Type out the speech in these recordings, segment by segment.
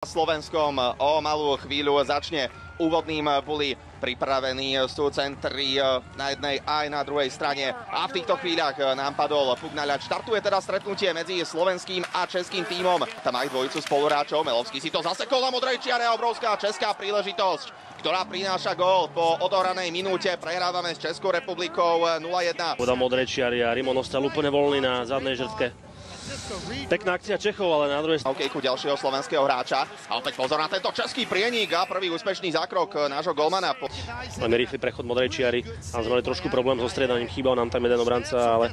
Slovenskom o malú chvíľu začne úvodným boli pripravení sú centri na jednej aj na druhej strane a v týchto chvíľach nám padol puk na ľaď. Štartuje teda stretnutie medzi slovenským a českým tímom. Tam aj dvojicu spoluhráčov. Melovský si to zasekol na modrej čiare, obrovská česká príležitosť, ktorá prináša gól po odohranej minúte. Prehrávame s Českou republikou 0-1. Podal modrej čiary a Rimon ostal úplne voľný na zadnej žrtke. Pekná akcia Čechov, ale na druhej strane okejku ďalšieho slovenského hráča. A opäť pozor na tento český prienik a prvý úspešný zákrok nášho golmana. Veľmi rýchly prechod modrej čiary. Tam sme mali trošku problém so striedaním, chýbal nám tam jeden obranca, ale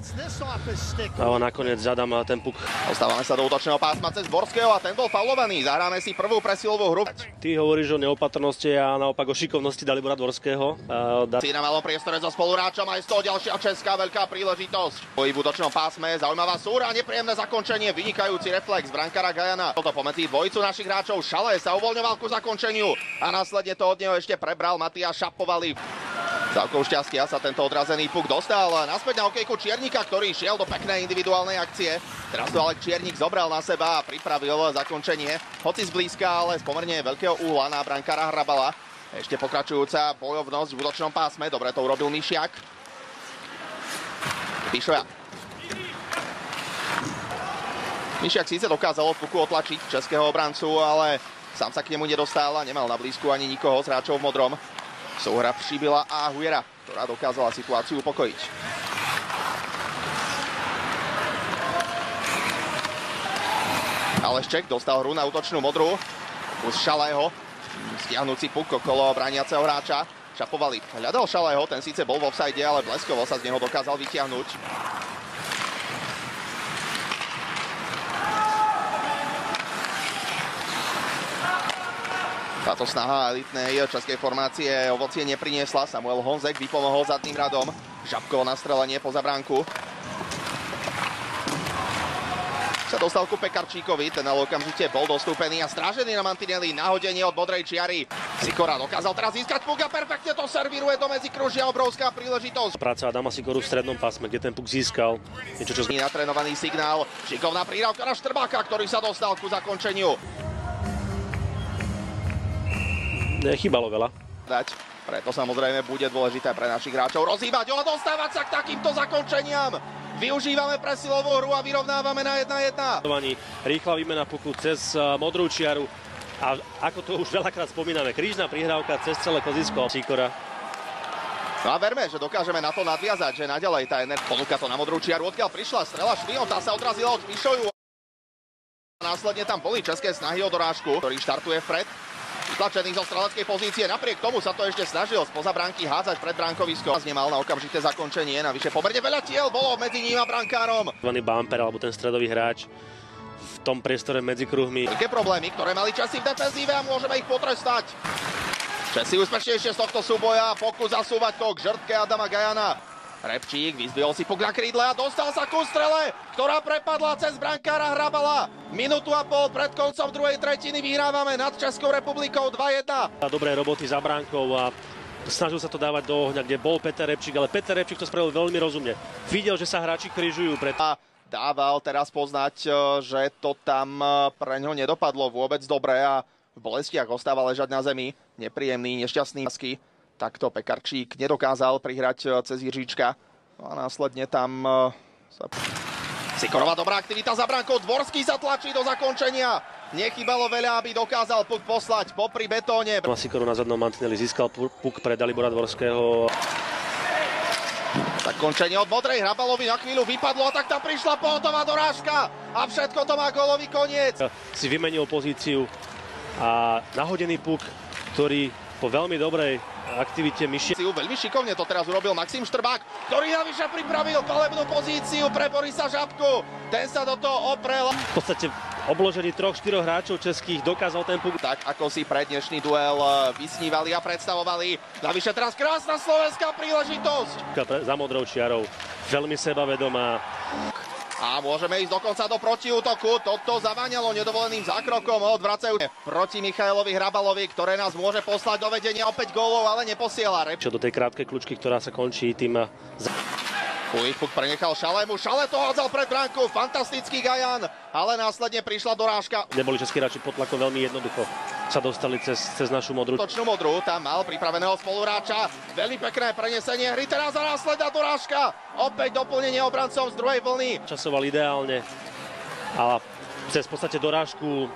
nakoniec zadám ten puk. Dostávame sa do útočného pásma cez Borského a ten bol faulovaný. Zahráme si prvú presilovú hru. Ty hovoríš o neopatrnosti a naopak o šikovnosti Dalibora Dvorského. Si na malom priestore so spoluhráčom aj z toho ďalšia česká veľká príležitosť. V útočnom pásme zaujímavá súra, nepríjemné zakončenie, vynikajúci reflex brankára Gajana. Toto pomedzi dvojicu našich hráčov. Šalé sa uvoľňoval ku zakončeniu a následne to od neho ešte prebral Matiáš Šapovali. Celkou šťastia sa tento odrazený puk dostal naspäť na okejku Čiernika, ktorý šiel do peknej individuálnej akcie. Teraz to ale Čiernik zobral na seba a pripravil zakončenie. Hoci zblízka, ale z pomerne veľkého úhla na brankára Hrabala. Ešte pokračujúca bojovnosť v útočnom pásme. Dobre to urobil Mišiak. Pišoja. Mišiak síce dokázal od puku otlačiť českého obrancu, ale sám sa k nemu nedostal a nemal na blízku ani nikoho z hráčov v modrom. Súhra Přibila a Hujera, ktorá dokázala situáciu upokojiť. Aleš Čech dostal hru na útočnú modrú. Kus Šalého, stiahnúci puk okolo brániaceho hráča. Šapovali hľadal Šalého, ten síce bol v offside, ale bleskovo sa z neho dokázal vytiahnuť. Táto snaha elitnej českej formácie ovocie nepriniesla. Samuel Honzek vypomohol zadným radom. Žabko na strelenie poza bránku. Sa dostal ku Pekarčíkovi, ten ale okamžite bol dostúpený a strážený na mantineli, nahodenie od modrej čiary. Sikora dokázal teraz získať puk a perfektne to servíruje do medzikružia, obrovská príležitosť. Práca Adama Sikoru v strednom pásme, kde ten puk získal. Niečo, čo... Natrénovaný signál, šikovná prihrávka na Štrbáka, ktorý sa dostal ku zakončeniu. Nechýbalo veľa. Preto samozrejme bude dôležité pre našich hráčov rozhýbať a dostávať sa k takýmto zakončeniam. Využívame presilovú hru a vyrovnávame na 1-1. Rýchla výmena puku cez modrú čiaru a ako to už veľakrát spomíname, krížna prihrávka cez celé klzisko Sikora. No a verme, že dokážeme na to nadviazať, že naďalej tá energia ponúka to na modrú čiaru, odkiaľ prišla strela Švion, tá sa odrazila od Pišoju. Následne tam boli české snahy o dorážku, ktorý štartuje vpred. Vytlačený zo streleckej pozície, napriek tomu sa to ešte snažil spoza bránky hádzať pred bránkovisko. Nemal na okamžité zakončenie, navyše pomerne veľa tiel bolo medzi ním a brankárom. Bumper alebo ten stredový hráč v tom priestore medzi kruhmi. Veľké problémy, ktoré mali časy v defenzíve a môžeme ich potrestať. Česi úspešnejšie z tohto súboja, pokus zasúvať to k žrtke Adama Gajana. Repčík vyzbihol si puk na krídle a dostal sa ku strele, ktorá prepadla cez brankára Hrabala. Minútu a pol pred koncom druhej tretiny vyhrávame nad Českou republikou 2-1. Dobré roboty za bránkou a snažil sa to dávať do ohňa, kde bol Peter Repčík, ale Peter Repčík to spravil veľmi rozumne. Videl, že sa hráči križujú pred... A dával teraz poznať, že to tam pre ňo nedopadlo vôbec dobre a v bolestiach ostáva ležať na zemi. Nepríjemný, nešťastný. Takto Pekarčík nedokázal prihrať cez Jiříčka. No a následne tam sa... Sikorová dobrá aktivita za bránkou. Dvorský sa tlačí do zakončenia. Nechybalo veľa, aby dokázal puk poslať popri betóne. Sikoru na zadnom mantineli získal puk pre Dalibora Dvorského. Zakončenie od modrej, Hrabalovi na chvíľu vypadlo a tak tam prišla pohotová dorážka. A všetko to má gólový koniec. Si vymenil pozíciu a nahodený puk, ktorý po veľmi dobrej aktivite Mišiak. Veľmi šikovne to teraz urobil Maxim Štrbák, ktorý navyše pripravil palebnú pozíciu pre Borisa Žabku. Ten sa do toho oprel. V podstate obložený 3-4 hráčov českých dokázal ten puk. Tak ako si pre dnešný duel vysnívali a predstavovali. Navyše teraz krásna slovenská príležitosť. Za modrou čiarou. Veľmi sebavedomá. A môžeme ísť dokonca do protiútoku. Toto zaváňalo nedovoleným zákrokom. Odvracajú proti Michailovi Hrabalovi, ktoré nás môže poslať do vedenia opäť gólov, ale neposiela. Čo do tej krátkej kľúčky, ktorá sa končí tým... Puk prenechal Šalému, Šale to hádzal pred bránku, fantastický Gajan, ale následne prišla dorážka. Neboli českí hráči pod tlakom, veľmi jednoducho sa dostali cez našu modrú. Točnú modrú, tam mal pripraveného spoluhráča, veľmi pekné prenesenie hry, teraz a následná dorážka, opäť doplnenie obrancom z druhej vlny. Časoval ideálne a cez v podstate dorážku